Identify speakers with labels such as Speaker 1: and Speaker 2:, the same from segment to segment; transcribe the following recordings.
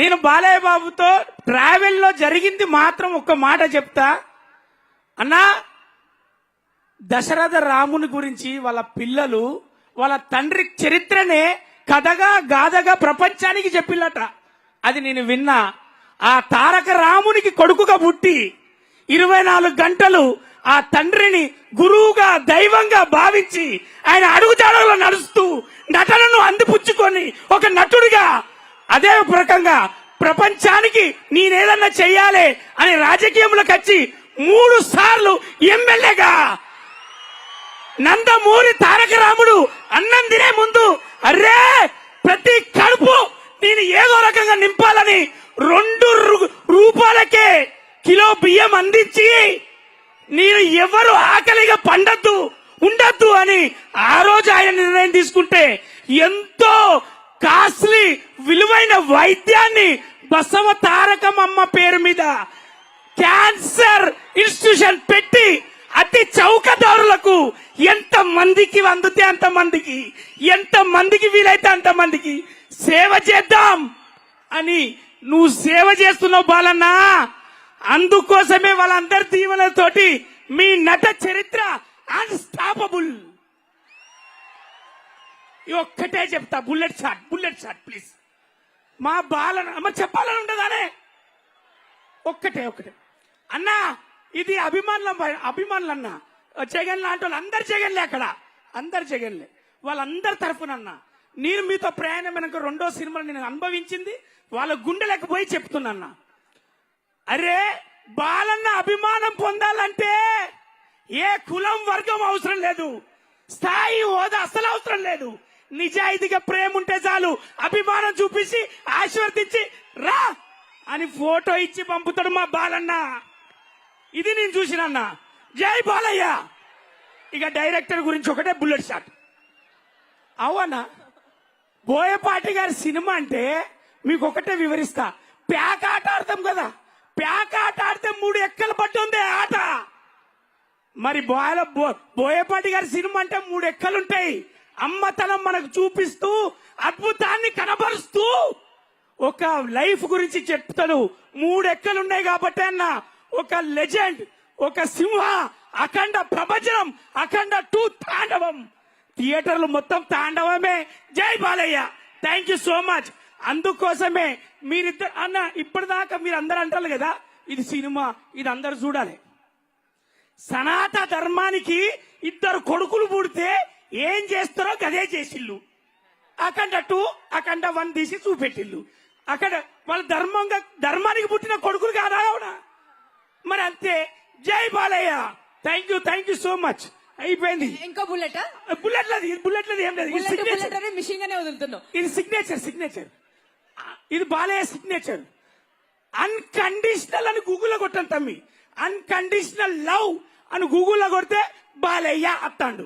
Speaker 1: నేను బాలయ్య బాబుతో ట్రావెల్లో జరిగింది మాత్రం ఒక్క మాట చెప్తా అన్నా. దశరథ రాముని గురించి వాళ్ళ పిల్లలు వాళ్ళ తండ్రి చరిత్రనే కథగా గాథగా ప్రపంచానికి చెప్పిల్లట. అది నేను విన్నా. ఆ తారక రామునికి కొడుకుగా పుట్టి 24 గంటలు ఆ తండ్రిని గురువుగా దైవంగా భావించి ఆయన అడుగుజాడలో నడుస్తూ నటనను అందిపుచ్చుకొని ఒక నటుడిగా అదే రకంగా ప్రపంచానికి నేనేదన్నా చెయ్యాలి అని రాజకీయంలోకి వచ్చి 3 సార్లు ఎమ్మెల్యేగా నందమూరి తారక రాముడు అన్నం తినే ముందు అరే ప్రతి కడుపు నేను ఏదో రకంగా నింపాలని 2 రూపాయలకే కిలో బియ్యం అందించి నేను ఎవరు ఆకలిగా ఉండద్దు అని ఆ రోజు ఆయన నిర్ణయం తీసుకుంటే ఎంతో కాస్ట్లీ విలువైన వైద్యాన్ని బసవ తారకమ్మ పేరు మీద క్యాన్సర్ ఇన్స్టిట్యూషన్ పెట్టి అతి చౌకదారులకు ఎంత మందికి అందుతే అంత మందికి, ఎంత మందికి వీలైతే అంత మందికి సేవ చేద్దాం అని నువ్వు సేవ చేస్తున్నావు బాలన్నా. అందుకోసమే వాళ్ళందరి దీవెనతోటి మీ నట చరిత్ర అన్స్టాపబుల్. ఒక్కటే చెప్తా, బుల్లెట్ షాట్ ప్లీజ్. మా బాలన్న చెప్పాలని ఉండదానే ఒక్కటే అన్నా. ఇది అభిమానులన్నా జగన్ లాంటి వాళ్ళు అందరు జగన్లే, అక్కడ అందరు జగన్లే. వాళ్ళందరి తరఫునన్నా నేను మీతో ప్రయాణం వెనక 2వ సినిమాలు నేను అనుభవించింది వాళ్ళ గుండెలకు పోయి చెప్తున్నా. అరే బాలన్న అభిమానం పొందాలంటే ఏ కులం వర్గం అవసరం లేదు, స్థాయి హోదా అసలు అవసరం లేదు. నిజాయితీగా ప్రేమ ఉంటే చాలు. అభిమానం చూపించి ఆశీర్వదించి రా అని ఫోటో ఇచ్చి పంపుతాడు మా బాలన్న. ఇది నేను చూసినన్నా. జై బాలయ్య. ఇక డైరెక్టర్ గురించి ఒకటే బుల్లెట్ షాట్. అవునా బోయపాటి గారి సినిమా అంటే మీకు ఒకటే వివరిస్తా. ప్యాక్ ఆట ఆడతాం కదా, ప్యాక్ ఆట ఆడితే 3 ఎక్కలు పట్టి ఉంది ఆట. మరి బోయపాటి గారి సినిమా అంటే 3 ఎక్కలుంటాయి. అమ్మతనం మనకు చూపిస్తూ అద్భుతాన్ని కనబరుస్తూ ఒక లైఫ్ గురించి చెప్తాడు. 3 ఎక్కలున్నాయి కాబట్టి అన్న ఒక లెజెండ్, ఒక సింహ, అఖండ ప్రభజనం, అఖండ 2 తాండవం. థియేటర్లు మొత్తం తాండవమే. జై Balayya. Thank you so much. అందుకోసమే మీరిద్దరు అన్న ఇప్పటిదాకా మీరు అందరూ అంటారు కదా ఇది సినిమా, ఇది అందరు చూడాలి. సనాతన ధర్మానికి 2 కొడుకులు పుడితే ఏం చేస్తారో గదే చేసిల్లు. అఖండ 2, అఖండ 1 తీసి చూపెట్టిల్లు. అక్కడ వాళ్ళ ధర్మానికి పుట్టిన కొడుకులు కాదా? అవునా? మరి అంతే. జై Balayya. Thank you so much. అయిపోయింది.
Speaker 2: ఇంకో బుల్లెట్
Speaker 1: ఏం లేదు.
Speaker 2: మిషన్ గానే వదులుతున్నావు.
Speaker 1: ఇది సిగ్నేచర్. ఇది బాలయ్య సిగ్నేచర్. అన్కండిషనల్ అని గూగుల్లో కొట్టాను తమ్మి. అన్కండిషనల్ లవ్ అని గూగుల్లో కొడితే బాలయ్య అత్తాండు.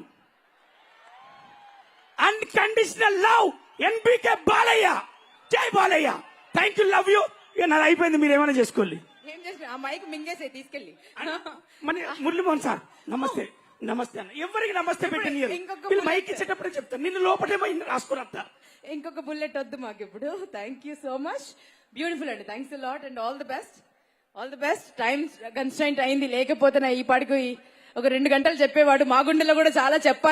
Speaker 1: Unconditional love NBK Balayya. జై Balayya. Thank you, love you. ఇక నాది అయిపోయింది. మీరు ఏమైనా చేసుకోండి.
Speaker 2: ఏం చేసి ఆ మైక్ మింగేసే తీసుకెళ్ళి.
Speaker 1: మురళీమోహన్ సార్ నమస్తే అన్న. ఎవరికి నమస్తే పెట్టిన మైక్ ఇచ్చేటప్పుడే చెప్తాను. నిన్ను లోపటేమో రాసుకున్నా.
Speaker 2: ఇంకొక బుల్లెట్ వద్దు మాకు ఇప్పుడు. Thank you so much. Beautiful అండి. Thanks lot and all the best. Time constraint అయింది, లేకపోతే ఈ పాటికి ఒక 2 గంటలు చెప్పేవాడు. మా గుండెలో కూడా చాలా చెప్పాలి.